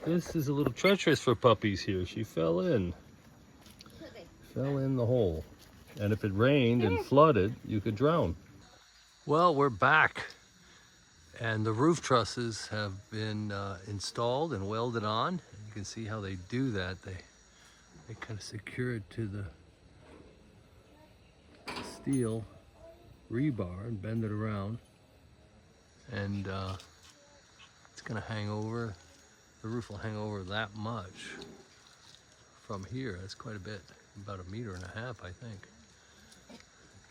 This is a little treacherous for puppies here. She fell in the hole. And if it rained and flooded, you could drown. Well, we're back. And the roof trusses have been installed and welded on. You can see how they do that. They kind of secure it to the steel rebar and bend it around. And it's gonna hang over. The roof will hang over that much from here. That's quite a bit, about 1.5 meters, I think.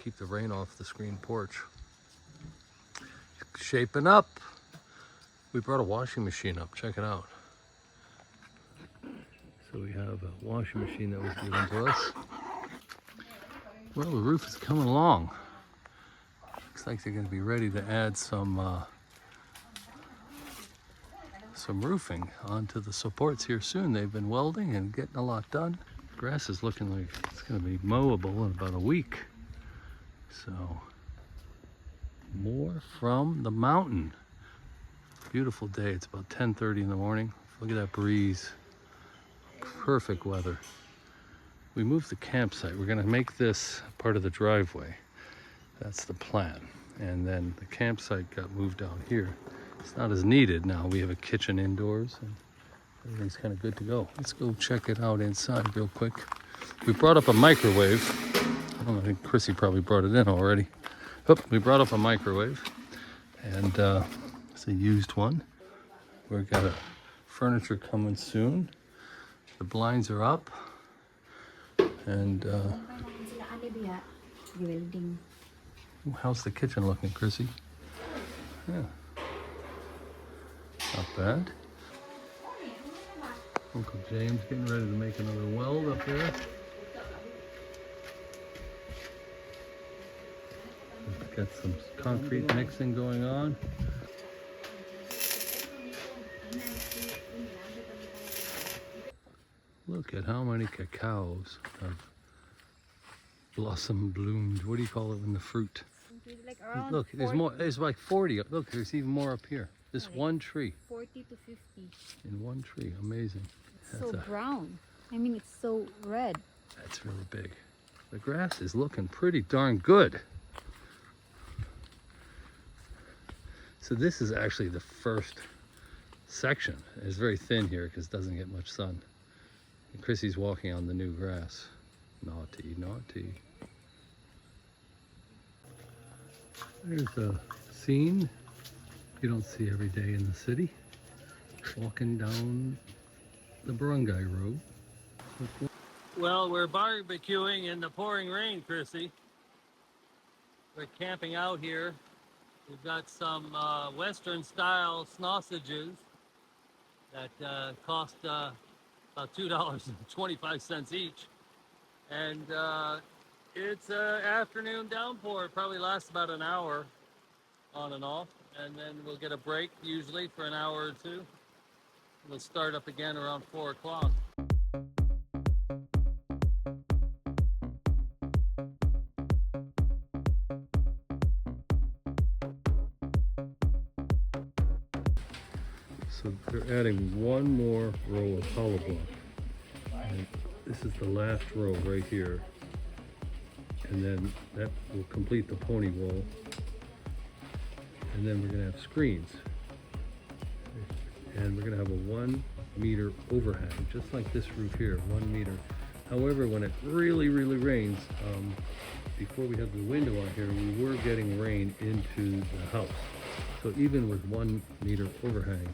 Keep the rain off the screen porch. Shaping up. We brought a washing machine up, check it out. So we have a washing machine that was given to us. Well, the roof is coming along. Looks like they're gonna be ready to add some roofing onto the supports here soon. They've been welding and getting a lot done. Grass is looking like it's gonna be mowable in about a week. So, more from the mountain. Beautiful day. It's about 10:30 in the morning. Look at that breeze. Perfect weather. We moved the campsite. We're gonna make this part of the driveway. That's the plan. And then the campsite got moved down here. It's not as needed now. We have a kitchen indoors and everything's kind of good to go. Let's go check it out inside real quick. We brought up a microwave. I don't know, I think Chrissy probably brought it in already. Oh, we brought up a microwave and it's a used one. We've got a furniture coming soon. The blinds are up and how's the kitchen looking, Chrissy? Yeah. Not bad. Uncle James getting ready to make another weld up there. We've got some concrete mixing going on. Look at how many cacaos have blossom bloomed. What do you call it when the fruit? Look, there's more. There's like 40. Look, there's even more up here. This one tree. 40 to 50. In one tree. Amazing. So brown. I mean, it's so red. That's really big. The grass is looking pretty darn good. So this is actually the first section. It's very thin here because it doesn't get much sun. And Chrissy's walking on the new grass. Naughty, naughty. There's a scene you don't see every day in the city. Walking down the Barangay Road. Well, we're barbecuing in the pouring rain, Chrissy. We're camping out here. We've got some Western style sausages that cost about $2.25 each. And it's an afternoon downpour. It probably lasts about an hour on and off. And then we'll get a break usually for an hour or two. We'll start up again around 4 o'clock. So they're adding one more row of hollow block. And this is the last row right here. And then that will complete the pony wall. And then we're gonna have screens. And we're gonna have a 1 meter overhang, just like this roof here, 1 meter. However, when it really rains, before we had the window on here, we were getting rain into the house. So even with 1 meter overhang,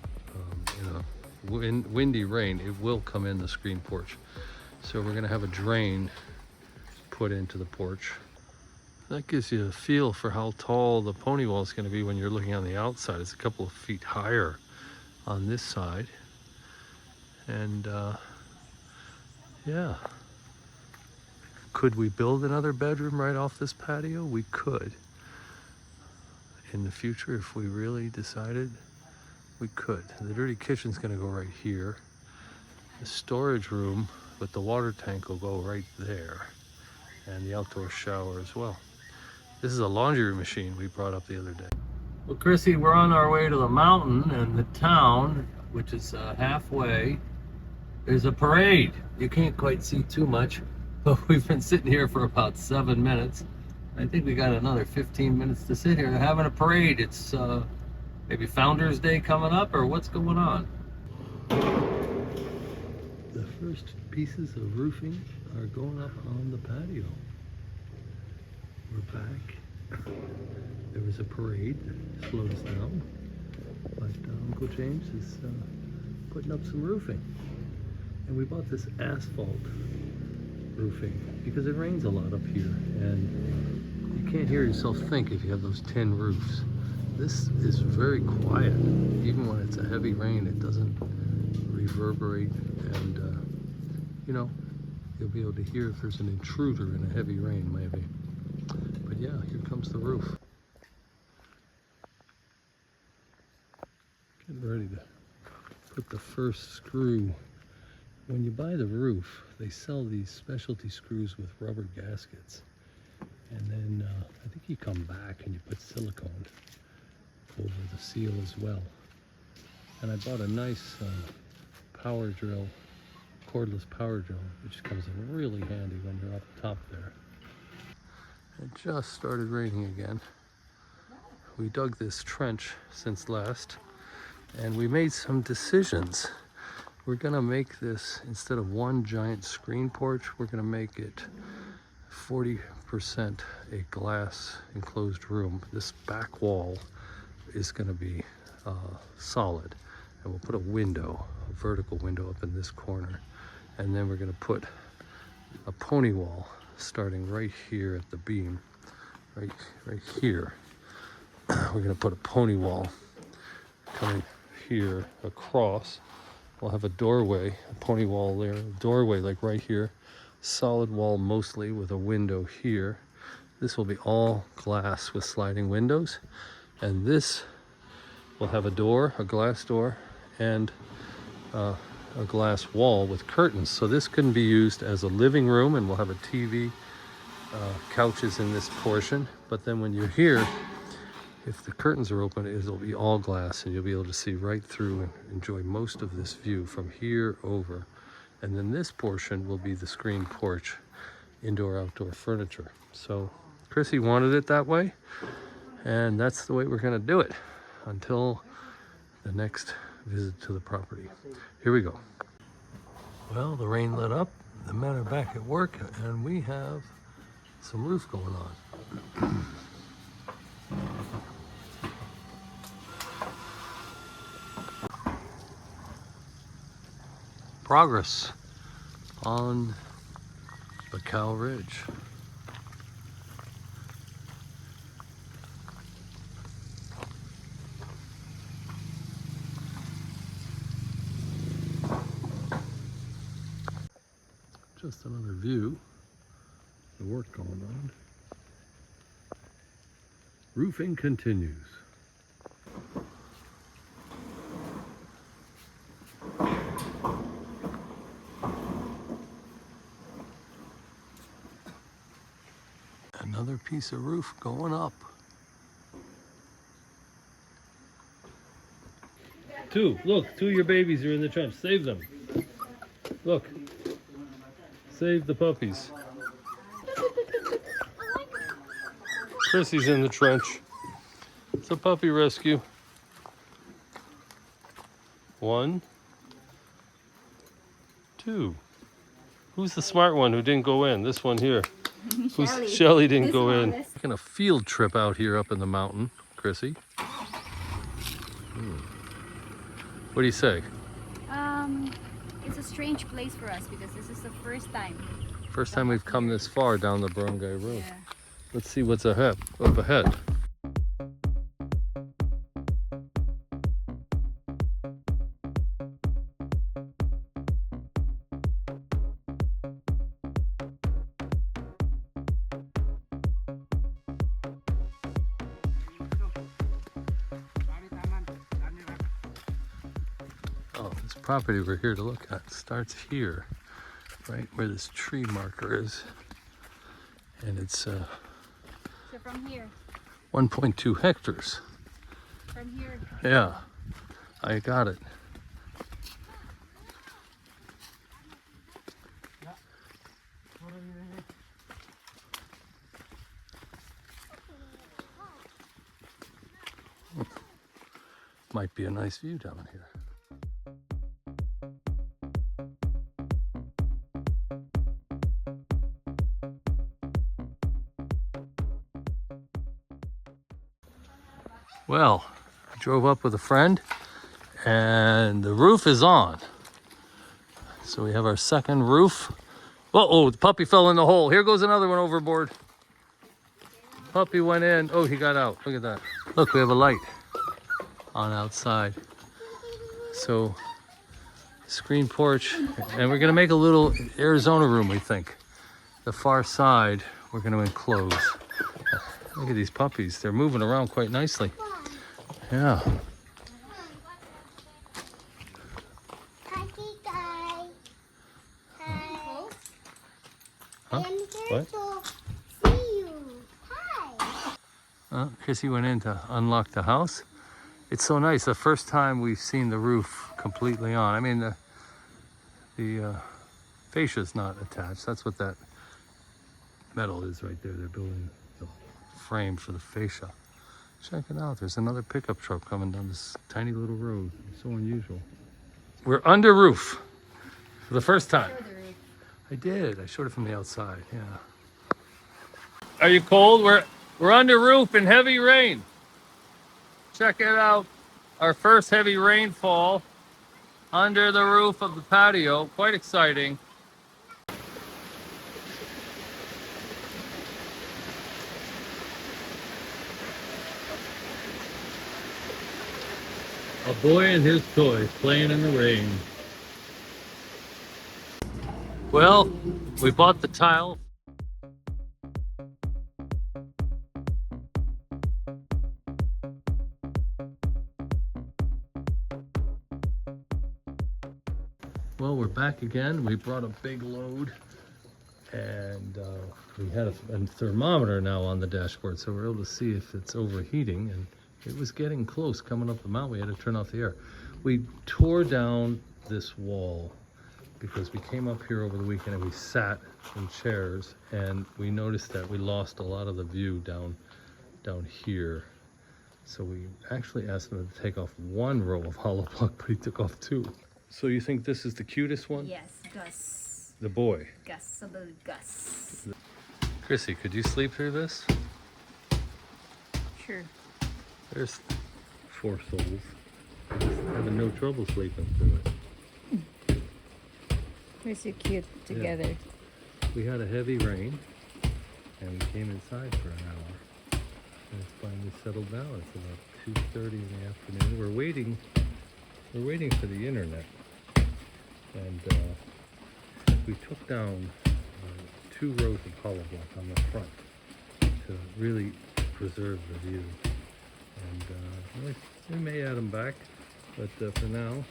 windy rain, it will come in the screen porch. So we're gonna have a drain put into the porch. That gives you a feel for how tall the pony wall is going to be when you're looking on the outside. It's a couple of feet higher on this side. And yeah. Could we build another bedroom right off this patio? We could. In the future, if we really decided, we could. The dirty kitchen's going to go right here. The storage room with the water tank will go right there. And the outdoor shower as well. This is a laundry machine we brought up the other day. Well, Chrissy, we're on our way to the mountain and the town. which is halfway. There's a parade. You can't quite see too much, but we've been sitting here for about 7 minutes. I think we got another 15 minutes to sit here. They're having a parade. It's maybe Founders Day coming up, or what's going on? The first pieces of roofing are going up on the patio. We're back. There was a parade that slowed us down, but Uncle James is putting up some roofing. And we bought this asphalt roofing because it rains a lot up here, and you can't hear yourself think if you have those tin roofs. This is very quiet. Even when it's a heavy rain, it doesn't reverberate, and you know, you'll be able to hear if there's an intruder in a heavy rain, maybe. But yeah, here comes the roof. Getting ready to put the first screw. When you buy the roof, they sell these specialty screws with rubber gaskets. And then I think you come back and you put silicone over the seal as well. And I bought a nice power drill, cordless power drill, which comes in really handy when you're up top there. It just started raining again. We dug this trench since last, and we made some decisions. We're gonna make this, instead of one giant screen porch, we're gonna make it 40% a glass enclosed room. This back wall is gonna be solid, and we'll put a window, a vertical window up in this corner. And then we're gonna put a pony wall starting right here at the beam, right here. We're gonna put a pony wall coming here across. We'll have a doorway, a pony wall there, a doorway like right here, solid wall mostly with a window here. This will be all glass with sliding windows, and this will have a door, a glass door, and a glass wall with curtains. So this can be used as a living room, and we'll have a TV, couches in this portion. But then when you're here, if the curtains are open, it'll be all glass, and you'll be able to see right through and enjoy most of this view from here over. And then this portion will be the screen porch, indoor-outdoor furniture. So Chrissy wanted it that way, and that's the way we're gonna do it until the next visit to the property. Here we go. Well, the rain let up, the men are back at work, and we have some roof going on. Progress on Cacao Ridge. Just another view, the work going on. Roofing continues. Another piece of roof going up. Look, two of your babies are in the trench. Save them. Look. Save the puppies. Chrissy's in the trench. It's a puppy rescue. 1, 2. Who's the smart one who didn't go in? This one here. Shelly didn't go in. Taking a field trip out here up in the mountain, Chrissy. What do you say? It's a strange place for us because this is the first time. First time we've come this far down the barangay road. Yeah. Let's see what's ahead, up ahead. Oh, this property we're here to look at starts here, right where this tree marker is. And it's So from here. 1.2 hectares. From here. Yeah, I got it. might be a nice view down here. Well, I drove up with a friend and the roof is on. So we have our second roof. Uh-oh, the puppy fell in the hole. Here goes another one overboard. Puppy went in. Oh, he got out. Look at that. Look, we have a light on outside. So, screen porch. And we're going to make a little Arizona room, we think. The far side, we're going to enclose. Look at these puppies. They're moving around quite nicely. Yeah. Huh? What? Chrissy went in to unlock the house. It's so nice. The first time we've seen the roof completely on. I mean, the fascia is not attached. That's what that metal is right there. They're building the frame for the fascia. Check it out. There's another pickup truck coming down this tiny little road. It's so unusual. We're under roof for the first time. I did. I showed it from the outside. Yeah. Are you cold? We're under roof in heavy rain. Check it out. Our first heavy rainfall under the roof of the patio. Quite exciting. A boy and his toys playing in the rain. Well, we bought the tile. Well, we're back again. We brought a big load and we had a thermometer now on the dashboard, so we're able to see if it's overheating, and it was getting close coming up the mountain. We had to turn off the air. We tore down this wall because we came up here over the weekend and we sat in chairs, and we noticed that we lost a lot of the view down here. So we actually asked him to take off one row of hollow block, but he took off two. So you think this is the cutest one? Yes, Gus. The boy. Gus, a little Gus. Chrissy, could you sleep through this? Sure. There's 4 souls. Having no trouble sleeping through it. We're so cute together. Yeah. We had a heavy rain and we came inside for an hour. And it's finally settled down. It's about 2:30 in the afternoon. We're waiting for the internet. And we took down 2 rows of hollow block on the front to really preserve the view. And we may add them back, but for now,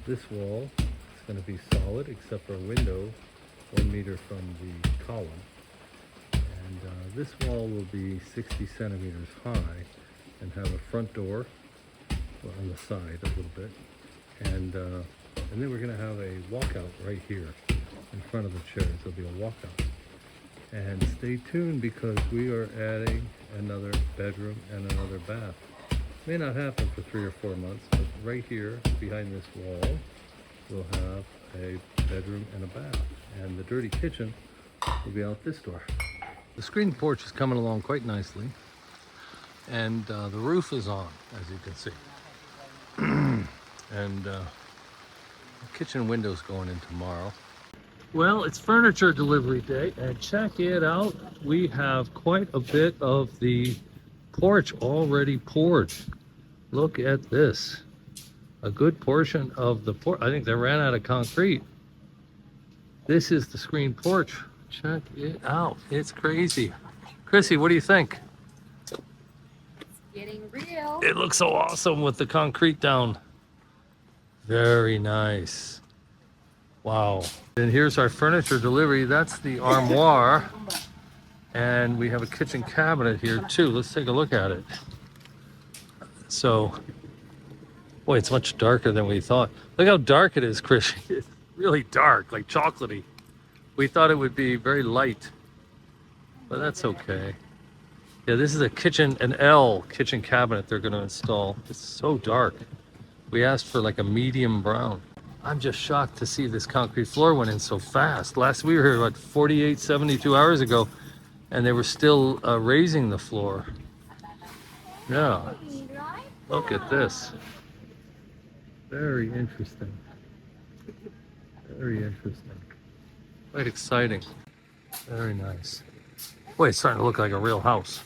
this wall is going to be solid except for a window 1 meter from the column. And this wall will be 60 centimeters high and have a front door on the side a little bit. And then we're going to have a walkout right here in front of the chairs. There'll be a walkout. And stay tuned because we are adding another bedroom and another bath. May not happen for 3 or 4 months, but right here behind this wall, we'll have a bedroom and a bath. And the dirty kitchen will be out this door. The screen porch is coming along quite nicely. And the roof is on, as you can see. And the kitchen window's going in tomorrow. Well, it's furniture delivery day, and check it out. We have quite a bit of the porch already poured. Look at this. A good portion of the porch. I think they ran out of concrete. This is the screen porch. Check it out. It's crazy. Chrissy, what do you think? It's getting real. It looks so awesome with the concrete down. Very nice. Wow. And here's our furniture delivery. That's the armoire. And we have a kitchen cabinet here too. Let's take a look at it. So, boy, it's much darker than we thought. Look how dark it is, Chris. It's really dark, like chocolatey. We thought it would be very light, but that's okay. Yeah, this is a kitchen, an L kitchen cabinet they're going to install. It's so dark. We asked for like a medium brown. I'm just shocked to see this concrete floor went in so fast. Last we were here about 48, 72 hours ago, and they were still raising the floor. Yeah, look at this. Very interesting. Very interesting. Quite exciting. Very nice. Boy, it's starting to look like a real house.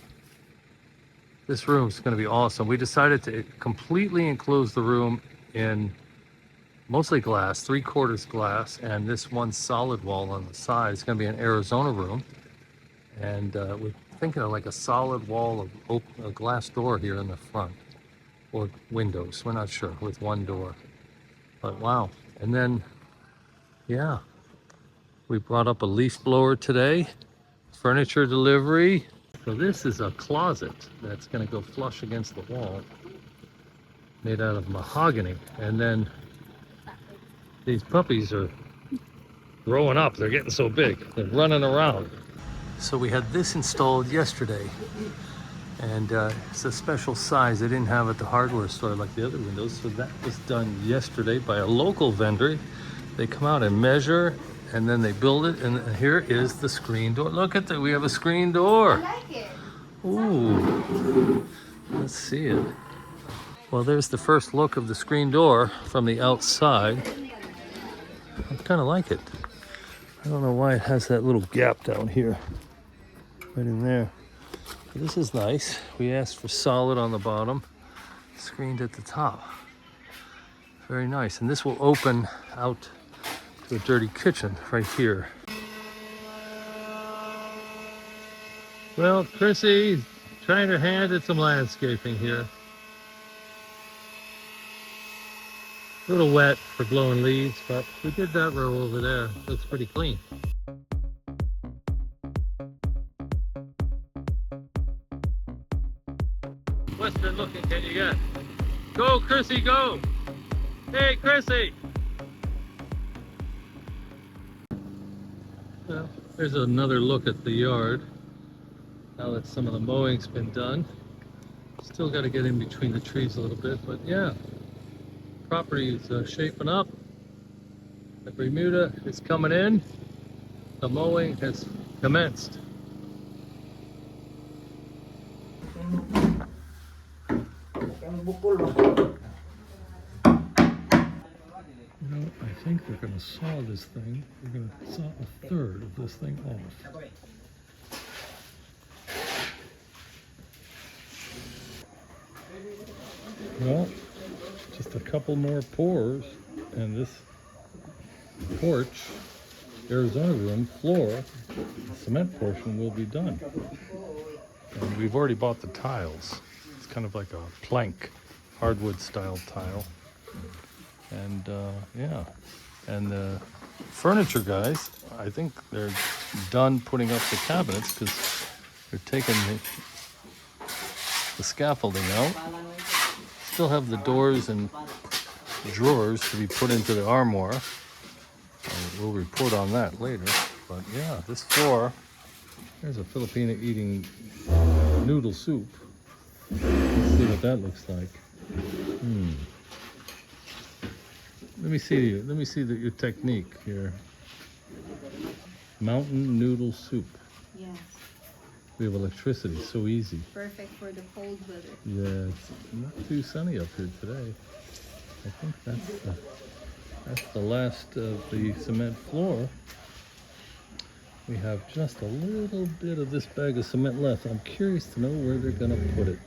This room's going to be awesome. We decided to completely enclose the room in mostly glass, 3/4 glass, and this one solid wall on the side. It's going to be an Arizona room. And we're thinking of like a solid wall of a glass door here in the front, or windows. We're not sure, with one door. But wow. And then, yeah, we brought up a leaf blower today. Furniture delivery. So this is a closet that's going to go flush against the wall, made out of mahogany. And then these puppies are growing up. They're getting so big. They're running around. So we had this installed yesterday, and it's a special size they didn't have at the hardware store like the other windows. So that was done yesterday by a local vendor. They come out and measure, and then they build it. And here is the screen door. Look at that. We have a screen door. I like it. Ooh, let's see it. Well, there's the first look of the screen door from the outside. I kind of like it. I don't know why it has that little gap down here, right in there. But this is nice. We asked for solid on the bottom, screened at the top. Very nice. And this will open out to a dirty kitchen right here. Well, Chrissy's trying her hand at some landscaping here. A little wet for blowing leaves, but we did that row over there. Looks pretty clean. Western looking can you get? Go, Chrissy, go! Hey, Chrissy! Well, there's another look at the yard. Now that some of the mowing's been done. Still got to get in between the trees a little bit, but yeah. Property is shaping up. The Bermuda is coming in. The mowing has commenced. You know, I think they're going to saw this thing. They're going to saw a third of this thing off. Well, just a couple more pours, and this porch, Arizona room floor, the cement portion will be done. And we've already bought the tiles. It's kind of like a plank, hardwood style tile. And yeah, and the furniture guys, I think they're done putting up the cabinets because they're taking the scaffolding out. Still have the doors and drawers to be put into the armoire. We'll report on that later. But yeah, this floor, there's a Filipina eating noodle soup. Let's see what that looks like. Let me see your technique here. Mountain noodle soup. Yes. We have electricity, so easy. Perfect for the cold weather. Yeah, it's not too sunny up here today. I think that's the last of the cement floor. We have just a little bit of this bag of cement left. I'm curious to know where they're gonna put it.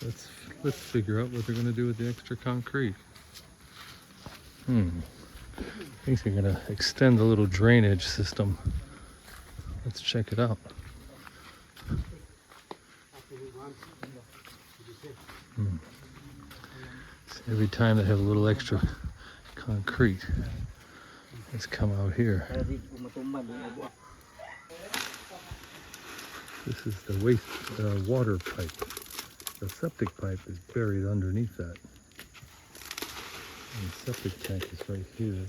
Let's figure out what they're gonna do with the extra concrete. I think they're gonna extend the little drainage system. Let's check it out. So every time they have a little extra concrete, let's come out here. This is the waste water pipe. The septic pipe is buried underneath that. And the septic tank is right here.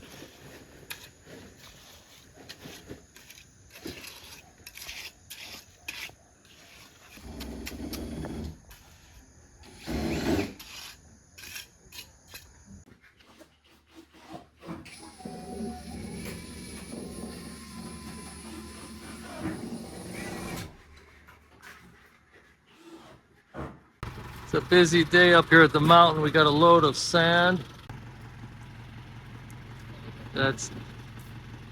It's a busy day up here at the mountain. We got a load of sand. That's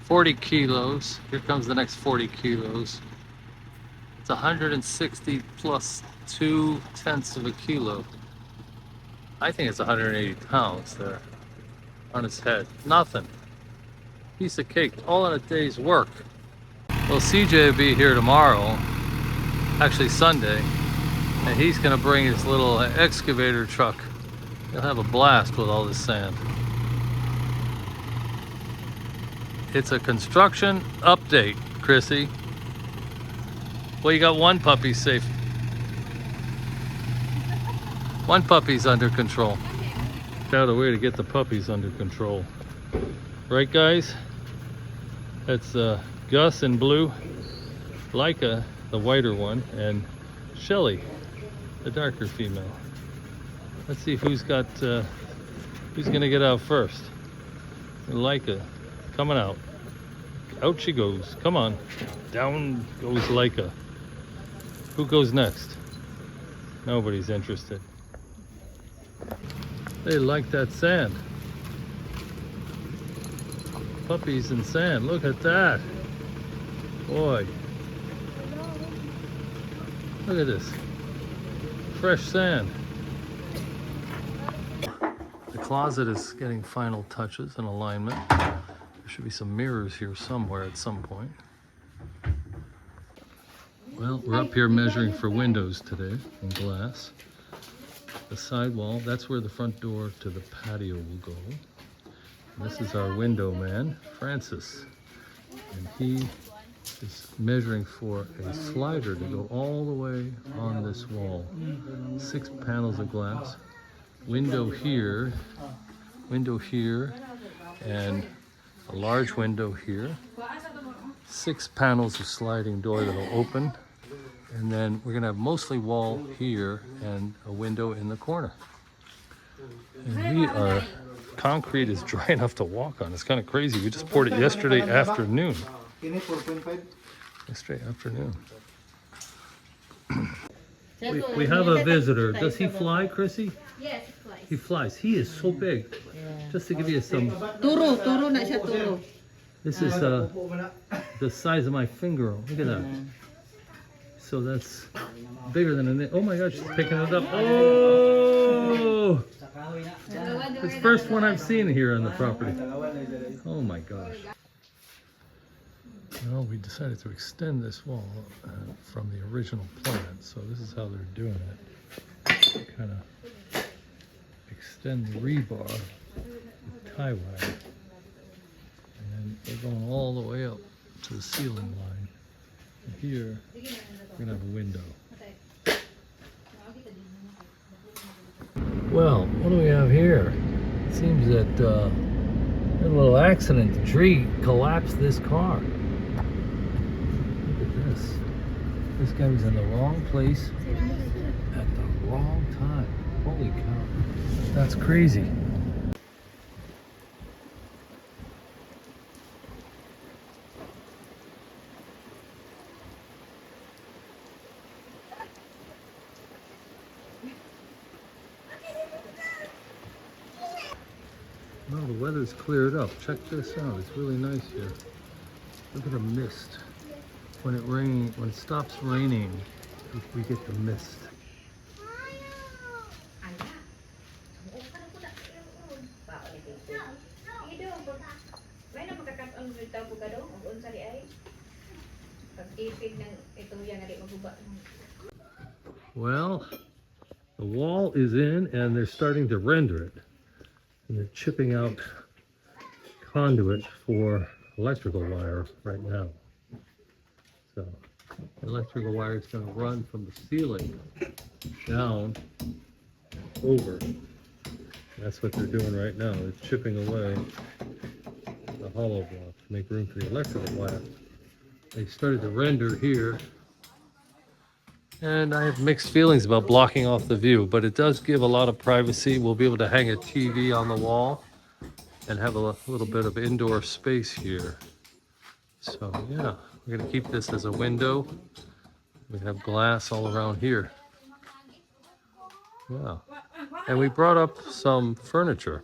40 kilos. Here comes the next 40 kilos. It's 160 plus 2/10 of a kilo. I think it's 180 pounds there on his head. Nothing. Piece of cake, all in a day's work. Well, CJ will be here tomorrow, actually Sunday, and he's gonna bring his little excavator truck. He'll have a blast with all this sand. It's a construction update, Chrissy. Well, you got one puppy safe. One puppy's under control. Found a way to get the puppies under control. Right, guys? That's Gus in blue, Leica, the whiter one, and Shelly, the darker female. Let's see who's gonna get out first. Leica, coming out. Out she goes. Come on. Down goes Leica. Who goes next? Nobody's interested. They like that sand. Puppies and sand. Look at that. Boy. Look at this. Fresh sand. The closet is getting final touches and alignment. There should be some mirrors here somewhere at some point. Well, we're up here measuring for windows today and glass. The sidewall, that's where the front door to the patio will go. And this is our window man, Francis. And he is measuring for a slider to go all the way on this wall. 6 panels of glass. Window here, and a large window here. 6 panels of sliding door that'll open. And then we're gonna have mostly wall here and a window in the corner. And concrete is dry enough to walk on. It's kind of crazy. We just poured it yesterday afternoon. Yesterday afternoon. We have a visitor. Does he fly, Chrissy? Yes, it flies. He flies. He is so big. Just to give you some... Turo na siya, turo. This is the size of my finger. Look at that. So that's bigger than an... Oh my gosh, she's picking it up. Oh! It's the first one I've seen here on the property. Oh my gosh. Well, we decided to extend this wall from the original plan. So this is how they're doing it. Kind of extend the rebar with tie wire. And they're going all the way up to the ceiling line. And here, we're gonna have a window. Well, what do we have here? It seems that a little accident. The tree collapsed this car. Look at this. This guy was in the wrong place at the wrong time. Holy cow. That's crazy. Well, the weather's cleared up. Check this out. It's really nice here. Look at the mist. When it stops raining, we get the mist. Well, the wall is in and they're starting to render it. And they're chipping out conduit for electrical wire right now. So the electrical wire is going to run from the ceiling down over. That's what they're doing right now. They're chipping away the hollow block to make room for the electrical wire. They started to render here. And I have mixed feelings about blocking off the view, but it does give a lot of privacy. We'll be able to hang a TV on the wall and have a little bit of indoor space here. So yeah, we're gonna keep this as a window. We have glass all around here. Yeah. And we brought up some furniture.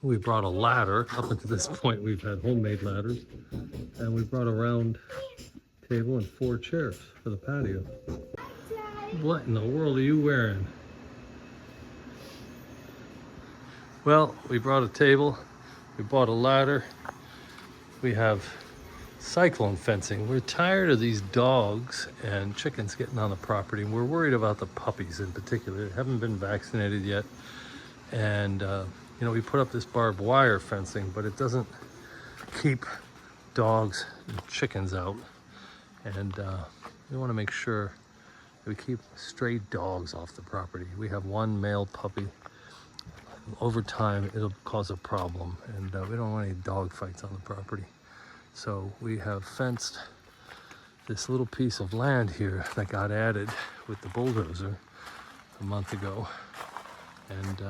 We brought a ladder. Up until this point, we've had homemade ladders. And we brought a round table and 4 chairs for the patio. What in the world are you wearing? Well, we brought a table. We bought a ladder. We have Cyclone fencing. We're tired of these dogs and chickens getting on the property. We're worried about the puppies in particular. They haven't been vaccinated yet. And, you know, we put up this barbed wire fencing, but it doesn't keep dogs and chickens out. And we want to make sure that we keep stray dogs off the property. We have 1 male puppy. Over time, it'll cause a problem. And we don't want any dog fights on the property. So we have fenced this little piece of land here that got added with the bulldozer a month ago. And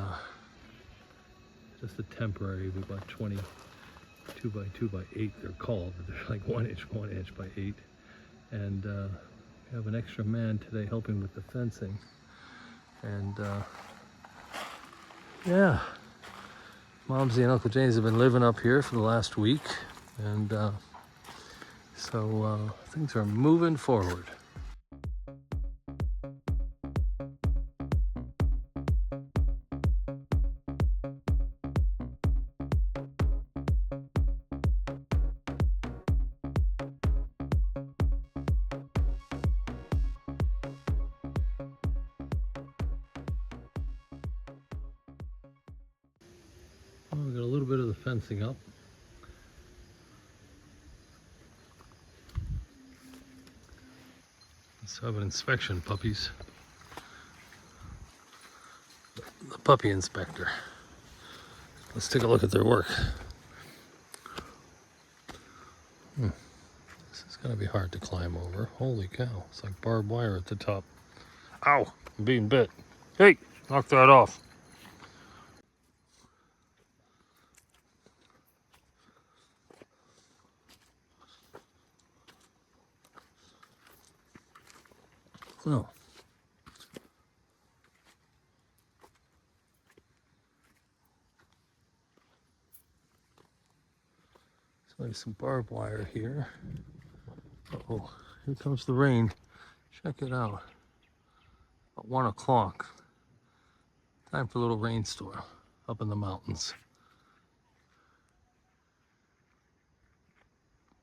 just a temporary, we bought 20 2x2 by 8, they're called, but they're like 1 inch by 8. And we have an extra man today helping with the fencing. And yeah, Momsy and Uncle James have been living up here for the last week. And so things are moving forward. Well, we got a little bit of the fencing up. Let's have an inspection, puppies. The puppy inspector. Let's take a look at their work. This is gonna be hard to climb over. Holy cow, it's like barbed wire at the top. Ow, I'm being bit. Hey, knock that off. Oh. So there's some barbed wire here. Uh-oh, here comes the rain. Check it out. At 1 o'clock. Time for a little rainstorm up in the mountains.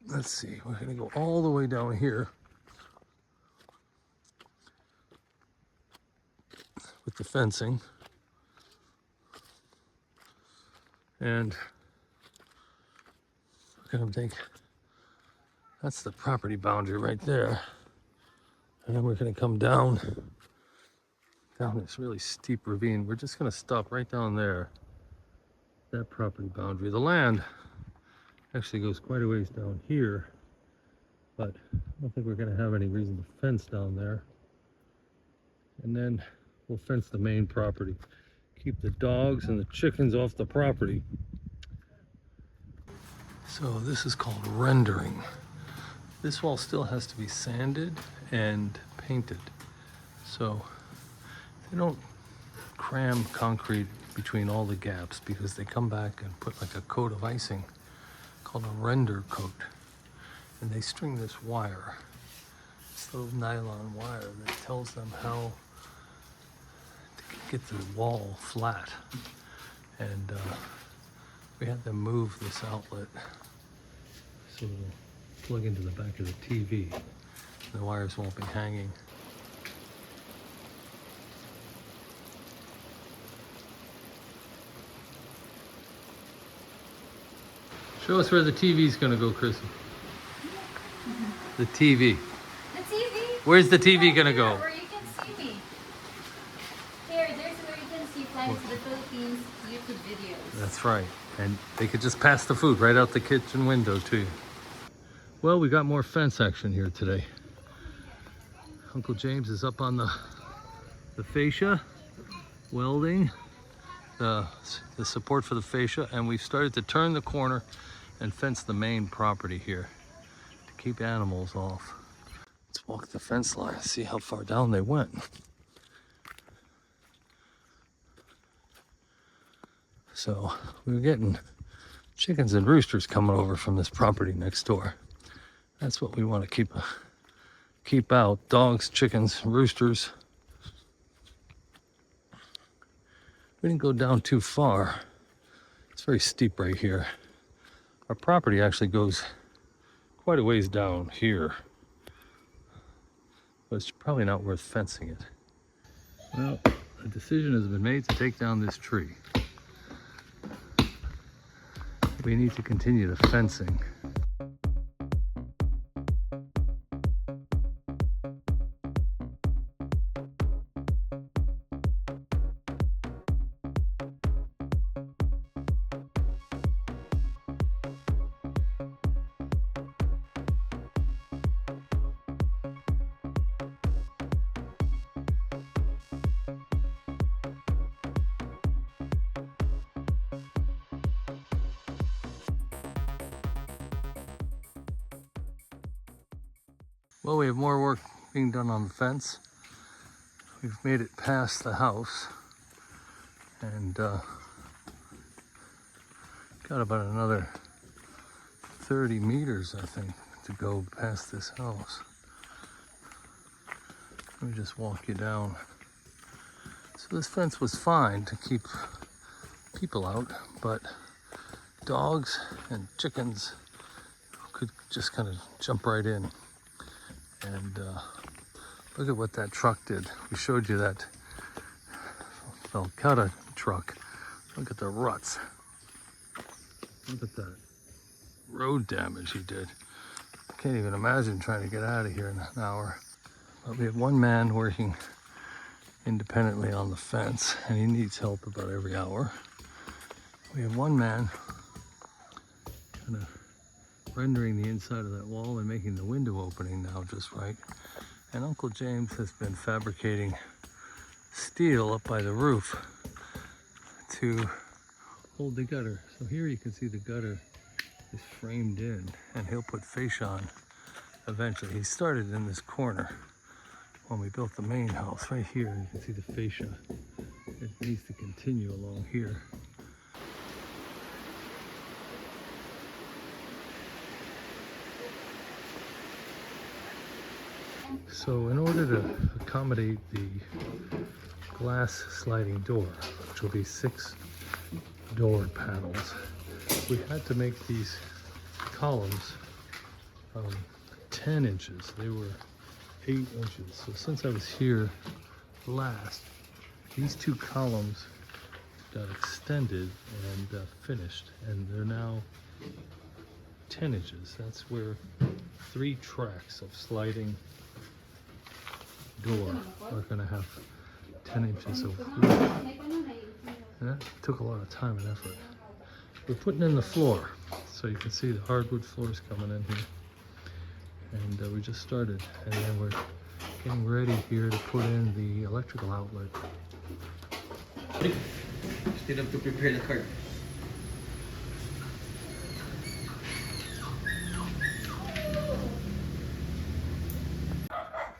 Let's see, we're gonna go all the way down here with the fencing. And we're gonna take, that's the property boundary right there. And then we're gonna come down this really steep ravine. We're just gonna stop right down there, that property boundary. The land actually goes quite a ways down here, but I don't think we're gonna have any reason to fence down there. And then we'll fence the main property. Keep the dogs and the chickens off the property. So this is called rendering. This wall still has to be sanded and painted. So they don't cram concrete between all the gaps because they come back and put like a coat of icing called a render coat. And they string this wire, this little nylon wire that tells them how to get the wall flat. And we had them move this outlet so it'll plug into the back of the TV. The wires won't be hanging. Show us where the TV's gonna go, Chrissy. The TV. The TV? Where's the TV gonna go? Where you can see me. Here, there's where you can see Flying to the Philippines YouTube videos. That's right. And they could just pass the food right out the kitchen window too. Well, we got more fence action here today. Uncle James is up on the fascia, welding the support for the fascia, and we've started to turn the corner and fence the main property here to keep animals off. Let's walk the fence line and see how far down they went. So we were getting chickens and roosters coming over from this property next door. That's what we want to keep out. Dogs, chickens, roosters. We didn't go down too far. It's very steep right here. Our property actually goes quite a ways down here, but it's probably not worth fencing it. Well, a decision has been made to take down this tree. We need to continue the fencing. Well, we have more work being done on the fence. We've made it past the house and got about another 30 meters, I think, to go past this house. Let me just walk you down. So this fence was fine to keep people out, but dogs and chickens could just kind of jump right in. And look at what that truck did. We showed you that Calcutta truck. Look at the ruts. Look at that road damage he did. I can't even imagine trying to get out of here in an hour. But we have one man working independently on the fence, and he needs help about every hour. We have one man kind of rendering the inside of that wall and making the window opening now just right. And Uncle James has been fabricating steel up by the roof to hold the gutter. So here you can see the gutter is framed in, and he'll put fascia on eventually. He started in this corner when we built the main house. Right here you can see the fascia. It needs to continue along here. So in order to accommodate the glass sliding door, which will be 6 door panels, we had to make these columns 10 inches. They were 8 inches. So since I was here last, these 2 columns got extended and finished, and they're now 10 inches. That's where 3 tracks of sliding door are going to have 10 inches of width. And that took a lot of time and effort. We're putting in the floor, so you can see the hardwood floors coming in here. And we just started, and then we're getting ready here to put in the electrical outlet. Still have to prepare the cart.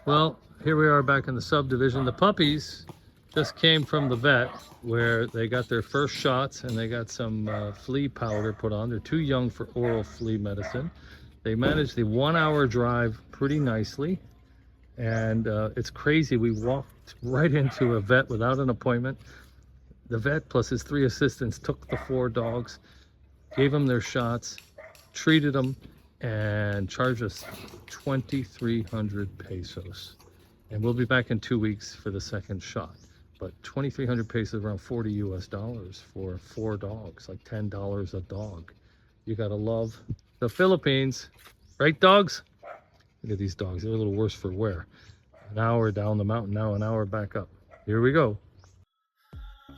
Well, here we are back in the subdivision. The puppies just came from the vet where they got their first shots, and they got some flea powder put on. They're too young for oral flea medicine. They managed the 1-hour drive pretty nicely, and it's crazy. We walked right into a vet without an appointment. The vet plus his 3 assistants took the 4 dogs, gave them their shots, treated them, and charged us 2,300 pesos. And we'll be back in 2 weeks for the second shot. But 2,300 pesos, around $40 US for 4 dogs, like $10 a dog. You gotta love the Philippines, right, dogs? Look at these dogs, they're a little worse for wear. An hour down the mountain, now an hour back up. Here we go.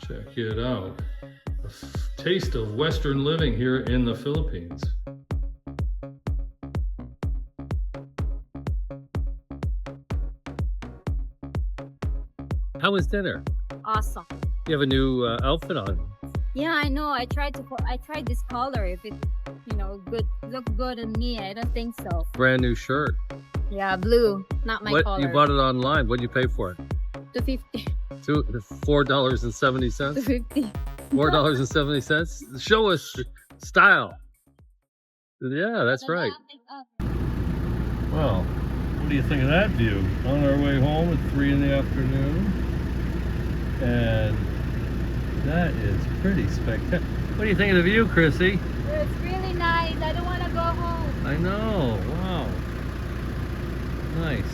Check it out. A taste of Western living here in the Philippines. How was dinner? Awesome. You have a new outfit on. Yeah, I know. I tried this color. If it, look good on me. I don't think so. Brand new shirt. Yeah, blue. Not my What color. you bought it online? What did you pay for it? $2.50. $4.70. $2.50. $4.70. Show us style. Yeah, that's right. Well, what do you think of that view? On our way home at 3 in the afternoon. And that is pretty spectacular. What do you think of the view, Chrissy? It's really nice. I don't want to go home. I know. Wow. Nice.